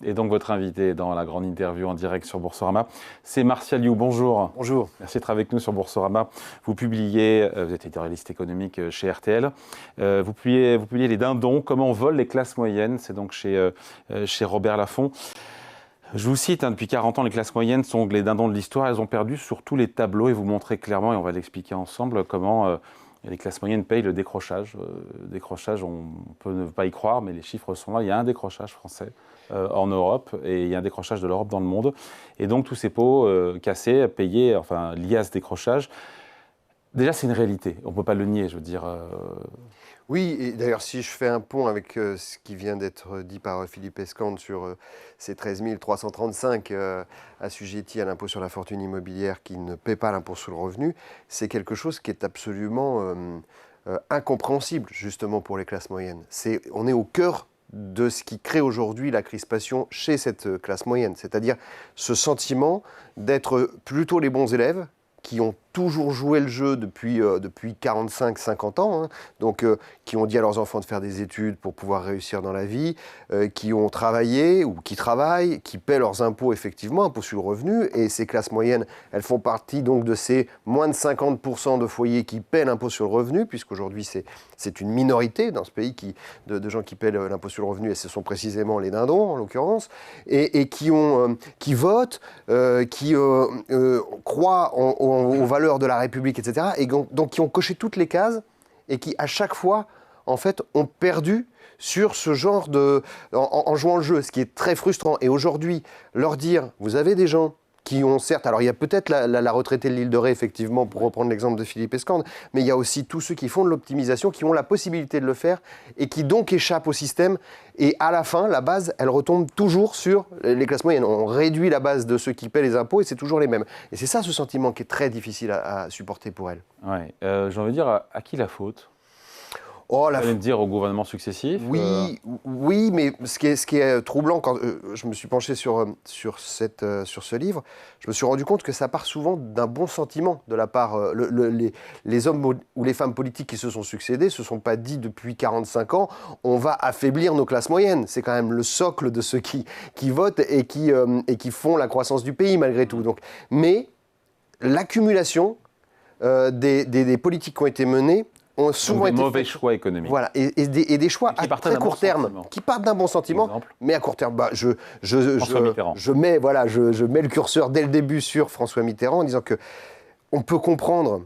Et donc votre invité dans la grande interview en direct sur Boursorama, c'est Martial You. Bonjour. Bonjour. Merci d'être avec nous sur Boursorama. Vous publiez, vous êtes éditorialiste économique chez RTL, vous publiez Les Dindons, comment on vole les classes moyennes, c'est donc chez Robert Laffont. Je vous cite, depuis 40 ans, les classes moyennes sont les dindons de l'histoire. Elles ont perdu sur tous les tableaux et vous montrez clairement, et on va l'expliquer ensemble, comment les classes moyennes payent le décrochage. Décrochage, on peut ne pas y croire, mais les chiffres sont là. Il y a un décrochage français en Europe et il y a un décrochage de l'Europe dans le monde. Et donc tous ces pots cassés, payés, enfin liés à ce décrochage, déjà c'est une réalité. On ne peut pas le nier, je veux dire. Oui, et d'ailleurs, si je fais un pont avec ce qui vient d'être dit par Philippe Escande sur ces 13 335 assujettis à l'impôt sur la fortune immobilière qui ne paient pas l'impôt sur le revenu, c'est quelque chose qui est absolument incompréhensible, justement, pour les classes moyennes. On est au cœur de ce qui crée aujourd'hui la crispation chez cette classe moyenne, c'est-à-dire ce sentiment d'être plutôt les bons élèves, qui ont toujours joué le jeu depuis 45-50 ans, hein, donc qui ont dit à leurs enfants de faire des études pour pouvoir réussir dans la vie, qui ont travaillé ou qui travaillent, qui paient leurs impôts effectivement, impôts sur le revenu, et ces classes moyennes, elles font partie donc de ces moins de 50% de foyers qui paient l'impôt sur le revenu, puisqu'aujourd'hui c'est une minorité dans ce pays de gens qui paient l'impôt sur le revenu, et ce sont précisément les dindons en l'occurrence, et qui votent, qui croient aux valeurs de la République, etc., et donc qui ont coché toutes les cases et qui, à chaque fois, en fait, ont perdu sur ce genre en jouant le jeu, ce qui est très frustrant. Et aujourd'hui, leur dire, vous avez des gens qui ont certes, alors il y a peut-être la retraitée de l'île de Ré, effectivement, pour reprendre l'exemple de Philippe Escande, mais il y a aussi tous ceux qui font de l'optimisation, qui ont la possibilité de le faire et qui donc échappent au système. Et à la fin, la base, elle retombe toujours sur les classes moyennes. On réduit la base de ceux qui paient les impôts et c'est toujours les mêmes. Et c'est ça ce sentiment qui est très difficile à supporter pour elles. Ouais. J'ai envie de dire, à qui la faute ? Vous allez me dire au gouvernement successif. Oui, mais ce qui est troublant, quand je me suis penché sur ce livre, je me suis rendu compte que ça part souvent d'un bon sentiment de la part... les hommes ou les femmes politiques qui se sont succédés ne se sont pas dit depuis 45 ans, on va affaiblir nos classes moyennes. C'est quand même le socle de ceux qui votent et qui font la croissance du pays malgré tout. Donc, mais l'accumulation des politiques qui ont été menées ont souvent été mauvais choix économiques. Voilà, et des choix à très court terme, qui partent d'un bon sentiment, mais à court terme. Je mets le curseur dès le début sur François Mitterrand en disant que on peut comprendre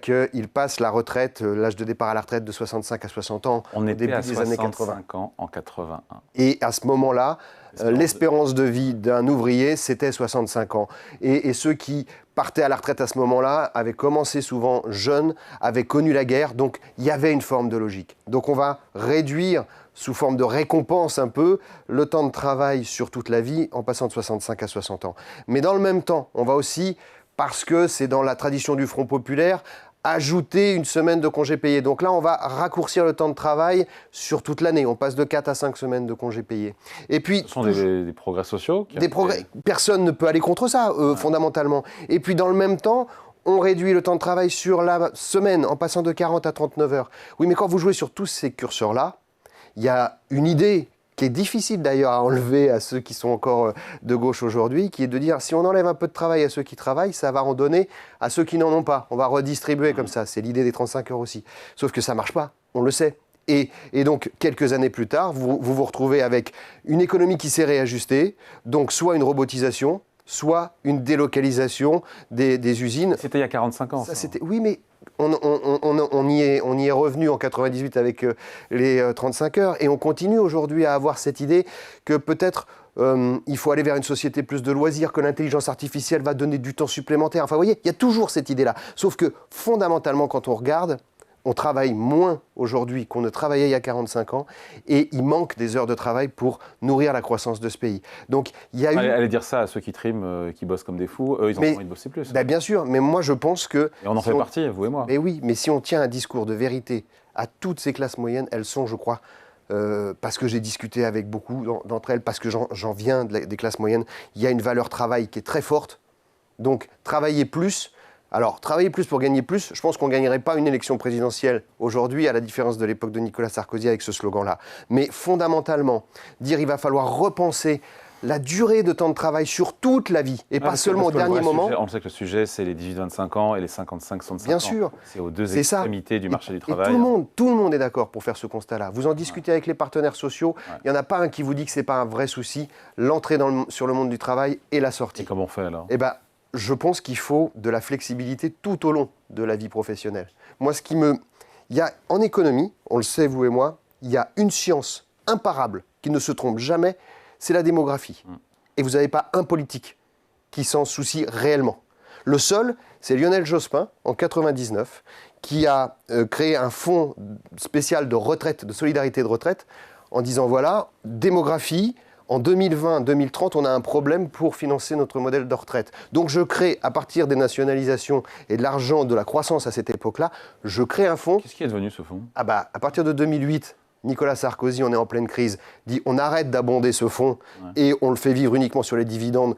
qu'il passe la retraite, l'âge de départ à la retraite de 65 à 60 ans au début des années 80. 65 ans en 81. Et à ce moment-là, l'espérance de vie d'un ouvrier, c'était 65 ans. Et ceux qui partaient à la retraite à ce moment-là avaient commencé souvent jeunes, avaient connu la guerre, donc il y avait une forme de logique. Donc on va réduire, sous forme de récompense un peu, le temps de travail sur toute la vie en passant de 65 à 60 ans. Mais dans le même temps, on va aussi, parce que c'est dans la tradition du Front populaire, ajouter une semaine de congés payés. Donc là, on va raccourcir le temps de travail sur toute l'année. On passe de 4 à 5 semaines de congés payés. Et puis, ce sont des progrès sociaux Personne ne peut aller contre ça, fondamentalement. Et puis, dans le même temps, on réduit le temps de travail sur la semaine en passant de 40 à 39 heures. Oui, mais quand vous jouez sur tous ces curseurs-là, il y a une idée qui est difficile d'ailleurs à enlever à ceux qui sont encore de gauche aujourd'hui, qui est de dire si on enlève un peu de travail à ceux qui travaillent, ça va en donner à ceux qui n'en ont pas. On va redistribuer comme ça. C'est l'idée des 35 heures aussi. Sauf que ça ne marche pas, on le sait. Et donc, quelques années plus tard, vous retrouvez avec une économie qui s'est réajustée, donc soit une robotisation, soit une délocalisation des usines. C'était il y a 45 ans. Oui, mais on y est revenu en 98 avec les 35 heures et on continue aujourd'hui à avoir cette idée que peut-être il faut aller vers une société plus de loisirs, que l'intelligence artificielle va donner du temps supplémentaire. Enfin, vous voyez, il y a toujours cette idée-là. Sauf que fondamentalement, quand on regarde, on travaille moins aujourd'hui qu'on ne travaillait il y a 45 ans et il manque des heures de travail pour nourrir la croissance de ce pays. Donc, il y a Allez dire ça à ceux qui triment, qui bossent comme des fous, eux, ils ont envie de bosser plus. Bien sûr, mais moi je pense que... Et on en fait partie, vous et moi. Mais oui, mais si on tient un discours de vérité à toutes ces classes moyennes, elles sont, je crois, parce que j'ai discuté avec beaucoup d'entre elles, parce que j'en viens des classes moyennes, il y a une valeur travail qui est très forte. Donc, travailler plus... Alors, travailler plus pour gagner plus, je pense qu'on ne gagnerait pas une élection présidentielle aujourd'hui, à la différence de l'époque de Nicolas Sarkozy avec ce slogan-là. Mais fondamentalement, dire il va falloir repenser la durée de temps de travail sur toute la vie, et pas seulement au dernier moment. On sait que le sujet, c'est les 18-25 ans et les 55-65 ans. Bien sûr. C'est aux deux extrémités du marché du travail. Et tout le monde est d'accord pour faire ce constat-là. Vous en discutez avec les partenaires sociaux, il n'y en a pas un qui vous dit que ce n'est pas un vrai souci, l'entrée sur le monde du travail et la sortie. Et comment on fait alors? Eh bien, je pense qu'il faut de la flexibilité tout au long de la vie professionnelle. Moi, il y a, en économie, on le sait, vous et moi, il y a une science imparable qui ne se trompe jamais, c'est la démographie. Et vous n'avez pas un politique qui s'en soucie réellement. Le seul, c'est Lionel Jospin, en 1999, qui a créé un fonds spécial de retraite, de solidarité de retraite, en disant, voilà, démographie, en 2020-2030, on a un problème pour financer notre modèle de retraite. Donc je crée, à partir des nationalisations et de l'argent, de la croissance à cette époque-là, je crée un fonds. Qu'est-ce qui est devenu ce fonds? À partir de 2008, Nicolas Sarkozy, on est en pleine crise, dit on arrête d'abonder ce fonds et on le fait vivre uniquement sur les dividendes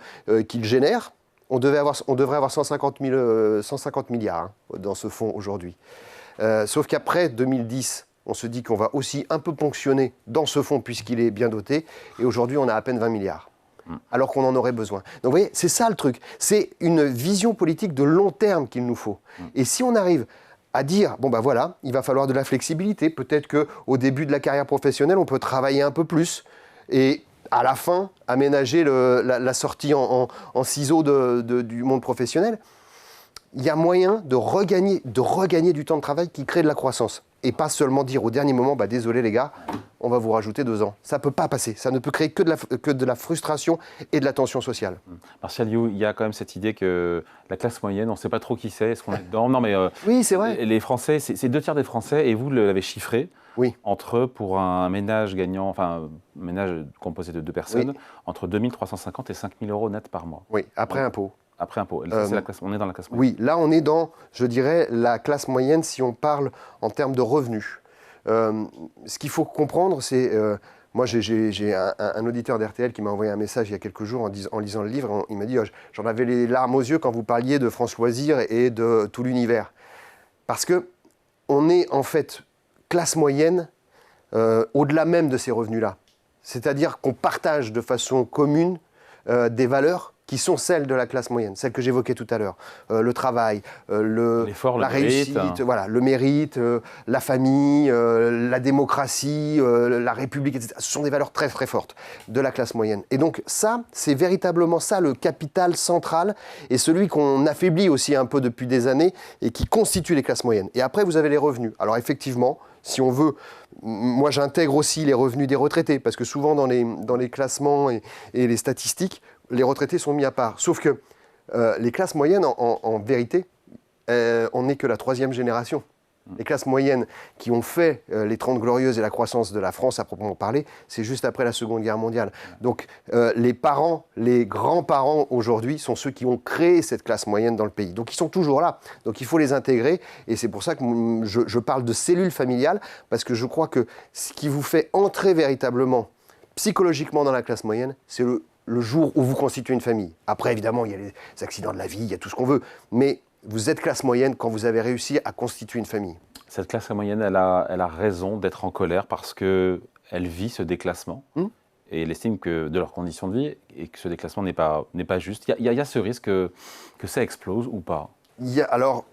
qu'il génère. On devrait avoir 150 milliards dans ce fonds aujourd'hui. Sauf qu'après 2010, on se dit qu'on va aussi un peu ponctionner dans ce fonds puisqu'il est bien doté. Et aujourd'hui, on a à peine 20 milliards. Alors qu'on en aurait besoin. Donc vous voyez, c'est ça le truc. C'est une vision politique de long terme qu'il nous faut. Et si on arrive à dire, bon ben voilà, il va falloir de la flexibilité. Peut-être qu'au début de la carrière professionnelle, on peut travailler un peu plus. Et à la fin, aménager la sortie en ciseaux du monde professionnel. Il y a moyen de regagner du temps de travail qui crée de la croissance. Et pas seulement dire au dernier moment, bah, désolé les gars, on va vous rajouter 2 ans. Ça ne peut pas passer. Ça ne peut créer que de la frustration et de la tension sociale. Martial You, il y a quand même cette idée que la classe moyenne, on ne sait pas trop qui c'est, est-ce qu'on est dedans? Non, mais oui, c'est vrai. Les Français, c'est 2 tiers des Français, et vous l'avez chiffré. Oui. Entre, pour un ménage gagnant, enfin, un ménage composé de 2 personnes, oui, entre 2 350 et 5 000 euros net par mois. Oui, après impôt. Après impôt. On est dans la classe moyenne. Oui, là, on est dans, je dirais, la classe moyenne si on parle en termes de revenus. Ce qu'il faut comprendre, c'est... moi, j'ai un auditeur d'RTL qui m'a envoyé un message il y a quelques jours en lisant le livre. Il m'a dit j'en avais les larmes aux yeux quand vous parliez de France Loisirs et de tout l'univers. Parce qu'on est en fait classe moyenne au-delà même de ces revenus-là. C'est-à-dire qu'on partage de façon commune des valeurs qui sont celles de la classe moyenne, celles que j'évoquais tout à l'heure. Le travail, la réussite, voilà, le mérite, la famille, la démocratie, la République, etc. Ce sont des valeurs très très fortes de la classe moyenne. Et donc ça, c'est véritablement ça le capital central et celui qu'on affaiblit aussi un peu depuis des années et qui constitue les classes moyennes. Et après, vous avez les revenus. Alors effectivement, si on veut, moi j'intègre aussi les revenus des retraités, parce que souvent dans les classements et les statistiques, les retraités sont mis à part. Sauf que les classes moyennes, en vérité, on n'est que la 3e génération. Les classes moyennes qui ont fait les 30 Glorieuses et la croissance de la France, à proprement parler, c'est juste après la Seconde Guerre mondiale. Donc les parents, les grands-parents aujourd'hui sont ceux qui ont créé cette classe moyenne dans le pays. Donc ils sont toujours là. Donc il faut les intégrer. Et c'est pour ça que je parle de cellules familiales, parce que je crois que ce qui vous fait entrer véritablement psychologiquement dans la classe moyenne, c'est le jour où vous constituez une famille. Après, évidemment, il y a les accidents de la vie, il y a tout ce qu'on veut. Mais vous êtes classe moyenne quand vous avez réussi à constituer une famille. Cette classe moyenne, elle a raison d'être en colère parce qu'elle vit ce déclassement et elle estime que de leurs conditions de vie et que ce déclassement n'est pas juste. Il y a ce risque que ça explose ou pas? Alors,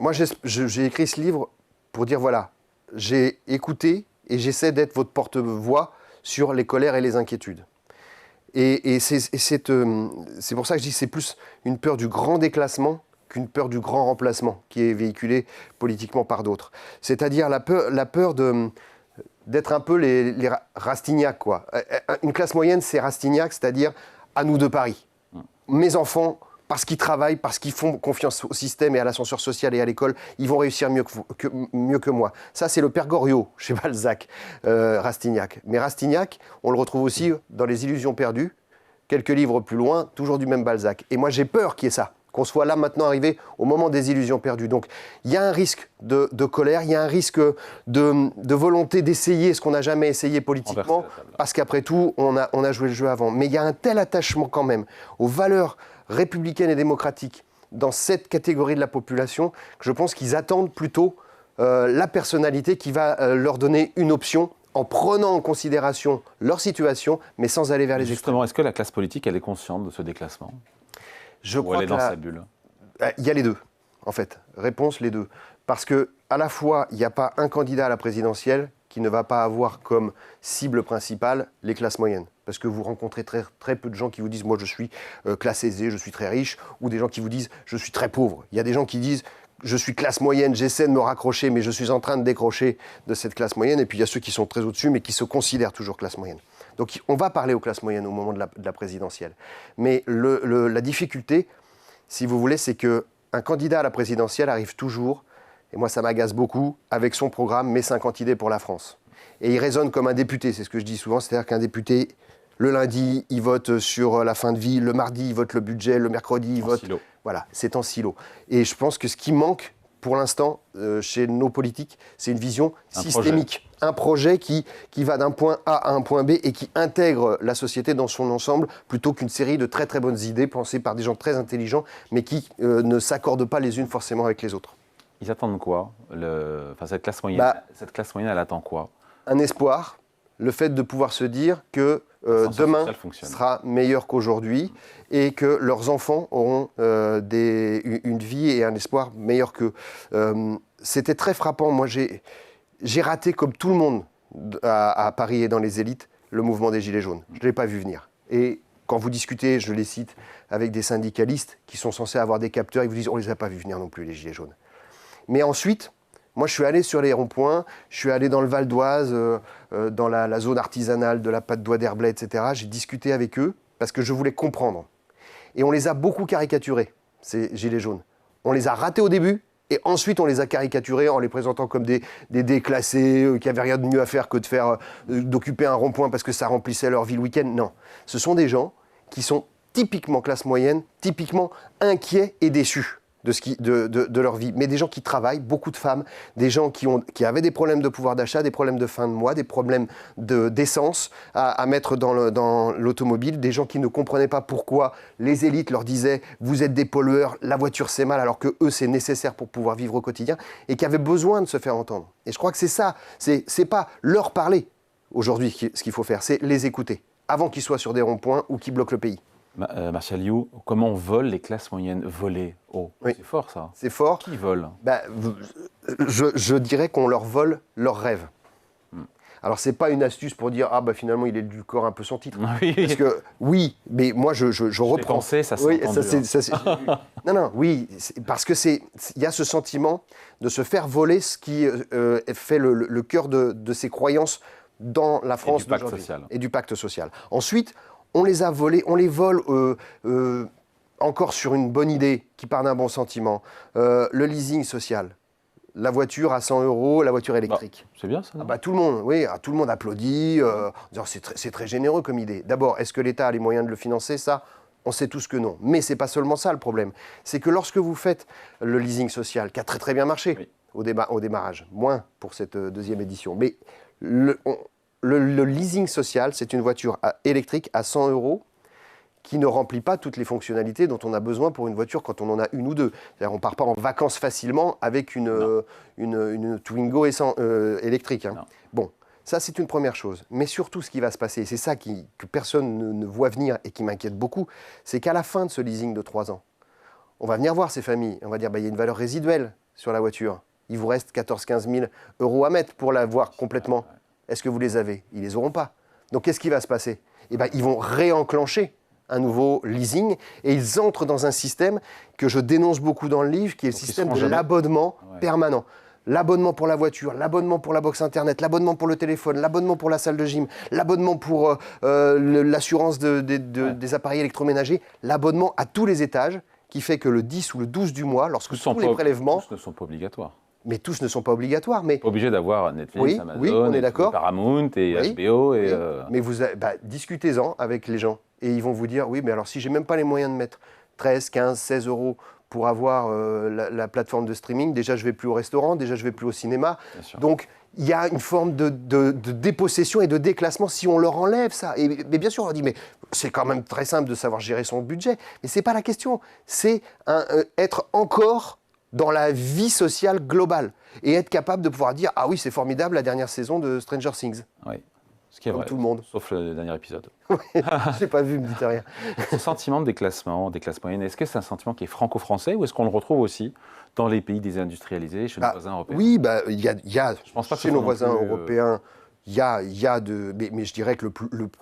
moi j'ai écrit ce livre pour dire voilà, j'ai écouté et j'essaie d'être votre porte-voix sur les colères et les inquiétudes. Et c'est pour ça que je dis que c'est plus une peur du grand déclassement qu'une peur du grand remplacement qui est véhiculée politiquement par d'autres. C'est-à-dire la peur d'être un peu les Rastignac, quoi. Une classe moyenne, c'est Rastignac, c'est-à-dire à nous de Paris. Mes enfants, parce qu'ils travaillent, parce qu'ils font confiance au système et à l'ascenseur social et à l'école, ils vont réussir mieux que moi. Ça, c'est le père Goriot chez Balzac, Rastignac. Mais Rastignac, on le retrouve aussi dans Les Illusions perdues, quelques livres plus loin, toujours du même Balzac. Et moi, j'ai peur qu'il y ait ça, qu'on soit là maintenant arrivé au moment des illusions perdues. Donc il y a un risque de colère, il y a un risque de volonté d'essayer ce qu'on n'a jamais essayé politiquement, parce qu'après tout, on a joué le jeu avant. Mais il y a un tel attachement quand même aux valeurs républicaines et démocratiques dans cette catégorie de la population que je pense qu'ils attendent plutôt la personnalité qui va leur donner une option en prenant en considération leur situation, mais sans aller vers les extrêmes. Justement, est-ce que la classe politique, elle est consciente de ce déclassement? Je Ou crois elle est que dans sa bulle? il y a les deux, en fait. Réponse, les deux. Parce que, à la fois, il n'y a pas un candidat à la présidentielle qui ne va pas avoir comme cible principale les classes moyennes. Parce que vous rencontrez très, très peu de gens qui vous disent « moi je suis classe aisée, je suis très riche », ou des gens qui vous disent « je suis très pauvre ». Il y a des gens qui disent « je suis classe moyenne, j'essaie de me raccrocher, mais je suis en train de décrocher de cette classe moyenne ». Et puis il y a ceux qui sont très au-dessus, mais qui se considèrent toujours classe moyenne. Donc on va parler aux classes moyennes au moment de la présidentielle. Mais la difficulté, si vous voulez, c'est qu'un candidat à la présidentielle arrive toujours, et moi ça m'agace beaucoup, avec son programme « Mes 50 idées pour la France ». Et il raisonne comme un député, c'est ce que je dis souvent, c'est-à-dire qu'un député, le lundi, il vote sur la fin de vie, le mardi, il vote le budget, le mercredi, il vote... Silo. Voilà, c'est en silo. Et je pense que ce qui manque, pour l'instant, chez nos politiques, c'est une vision systémique. Un projet qui va d'un point A à un point B et qui intègre la société dans son ensemble, plutôt qu'une série de très très bonnes idées pensées par des gens très intelligents, mais qui ne s'accordent pas les unes forcément avec les autres. Ils attendent quoi? Cette classe moyenne, elle attend quoi? Un espoir, le fait de pouvoir se dire que demain sera meilleur qu'aujourd'hui et que leurs enfants auront une vie et un espoir meilleur qu'eux. C'était très frappant. Moi, j'ai raté, comme tout le monde à Paris et dans les élites, le mouvement des Gilets jaunes. Je ne l'ai pas vu venir. Et quand vous discutez, je les cite, avec des syndicalistes qui sont censés avoir des capteurs, ils vous disent « on ne les a pas vus venir non plus, les Gilets jaunes ». Mais ensuite, moi, je suis allé sur les ronds-points, je suis allé dans le Val d'Oise, dans la zone artisanale de la pâte d'oie d'Herblay, etc. J'ai discuté avec eux parce que je voulais comprendre. Et on les a beaucoup caricaturés, ces Gilets jaunes. On les a ratés au début, et ensuite on les a caricaturés en les présentant comme des déclassés, qui n'avaient rien de mieux à faire que d'occuper un rond-point parce que ça remplissait leur vie le week-end. Non, ce sont des gens qui sont typiquement classe moyenne, typiquement inquiets et déçus de leur vie, mais des gens qui travaillent, beaucoup de femmes, des gens qui avaient des problèmes de pouvoir d'achat, des problèmes de fin de mois, des problèmes d'essence à mettre dans l'automobile, des gens qui ne comprenaient pas pourquoi les élites leur disaient « vous êtes des pollueurs, la voiture c'est mal », alors que eux c'est nécessaire pour pouvoir vivre au quotidien, et qui avaient besoin de se faire entendre. Et je crois que c'est ça, c'est pas leur parler aujourd'hui ce qu'il faut faire, c'est les écouter, avant qu'ils soient sur des ronds-points ou qu'ils bloquent le pays. Martial You, comment on vole les classes moyennes? Voler. Oh, oui. C'est fort ça. C'est fort. Qui vole? Je dirais qu'on leur vole leurs rêves. Alors, ce n'est pas une astuce pour dire « Ah, finalement, il édulcore un peu son titre. » Oui. Parce que, oui, mais moi, je reprends. Pensé, ça oui, non, oui, parce que il y a ce sentiment de se faire voler ce qui fait le cœur de ses croyances dans la France d'aujourd'hui. Et du pacte social. Ensuite, on les a volés, on les vole encore sur une bonne idée qui part d'un bon sentiment. Le leasing social. La voiture à 100 €, la voiture électrique. C'est bien ça. Tout le monde applaudit. C'est très généreux comme idée. D'abord, est-ce que l'État a les moyens de le financer? Ça, on sait tous que non. Mais ce n'est pas seulement ça le problème. C'est que lorsque vous faites le leasing social, qui a très très bien marché oui. au démarrage, moins pour cette deuxième édition, mais le leasing social, c'est une voiture électrique à 100 € qui ne remplit pas toutes les fonctionnalités dont on a besoin pour une voiture quand on en a une ou deux. C'est-à-dire on ne part pas en vacances facilement avec une Twingo électrique. Hein. Bon, ça c'est une première chose. Mais surtout ce qui va se passer, et c'est ça que personne ne voit venir et qui m'inquiète beaucoup, c'est qu'à la fin de ce leasing de 3 ans, on va venir voir ces familles, on va dire il y a une valeur résiduelle sur la voiture. Il vous reste 14 000 à 15 000 € à mettre pour l'avoir complètement. Est-ce que vous les avez? Ils ne les auront pas. Donc, qu'est-ce qui va se passer? Ils vont réenclencher un nouveau leasing et ils entrent dans un système que je dénonce beaucoup dans le livre, qui est le système de l'abonnement permanent. L'abonnement pour la voiture, l'abonnement pour la box internet, l'abonnement pour le téléphone, l'abonnement pour la salle de gym, l'abonnement pour l'assurance des appareils électroménagers, l'abonnement à tous les étages, qui fait que le 10 ou le 12 du mois, lorsque tous les prélèvements... Tous ne sont pas obligatoires. Mais tous ne sont pas obligatoires. Mais... Pas obligé d'avoir Netflix, Amazon, on est d'accord. Paramount et HBO. Et Mais discutez-en avec les gens et ils vont vous dire, oui, mais alors si j'ai même pas les moyens de mettre 13, 15, 16 € pour avoir la plateforme de streaming, déjà je vais plus au restaurant, déjà je vais plus au cinéma. Donc il y a une forme de dépossession et de déclassement si on leur enlève ça. Mais bien sûr, on leur dit, mais c'est quand même très simple de savoir gérer son budget. Mais c'est pas la question. C'est être encore dans la vie sociale globale et être capable de pouvoir dire « Ah oui, c'est formidable la dernière saison de Stranger Things ». Oui, ce qui est Comme vrai, tout le monde. sauf le dernier épisode. Je n'ai pas vu, me dites rien. Ce sentiment de déclassement, des classes moyennes, est-ce que c'est un sentiment qui est franco-français ou est-ce qu'on le retrouve aussi dans les pays désindustrialisés, chez nos voisins européens? Oui, il y a Je pense pas que chez ce nos soit non voisins plus, européens, il y a de... Mais je dirais que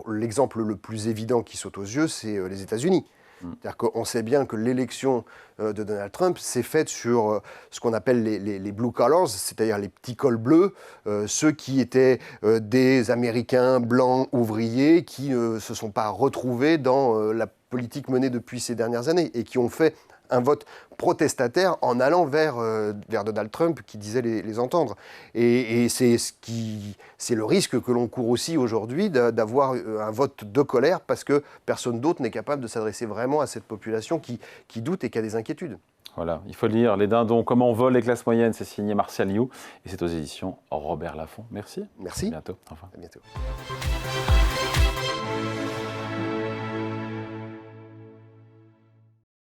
l'exemple le plus évident qui saute aux yeux, c'est les États-Unis. C'est-à-dire qu'on sait bien que l'élection de Donald Trump s'est faite sur ce qu'on appelle les blue collars, c'est-à-dire les petits cols bleus, ceux qui étaient des Américains blancs ouvriers qui ne se sont pas retrouvés dans la politique menée depuis ces dernières années et qui ont fait un vote protestataire en allant vers Donald Trump qui disait les entendre. Et c'est le risque que l'on court aussi aujourd'hui d'avoir un vote de colère parce que personne d'autre n'est capable de s'adresser vraiment à cette population qui doute et qui a des inquiétudes. Voilà, il faut lire Les Dindons, comment on vole les classes moyennes, c'est signé Martial You et c'est aux éditions Robert Laffont. Merci. Merci. À bientôt. Au revoir. À bientôt.